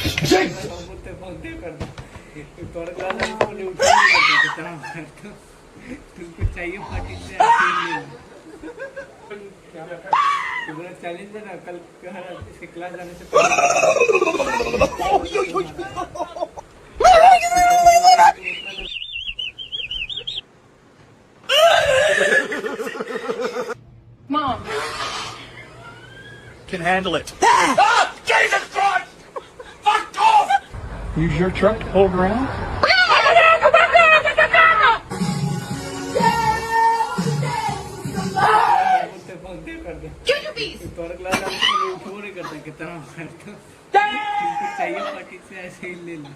बोलते फोन दे कर दो तोड़ क्लास में इसको उठा नहीं करते कितना मारता तुमको चाहिए पार्टी से ऐसे ही ले तुम्हारा चैलेंज है ना कल इसके क्लास जाने से Mom can handle it. Ah! Jesus Christ! Fuck off! Use your truck to pull around. बोलते फोन दे कर दो Junior Beast तोड़ क्लास जाने से उठा नहीं करते कितना मारता तुमको चाहिए पार्टी से ऐसे ही ले लो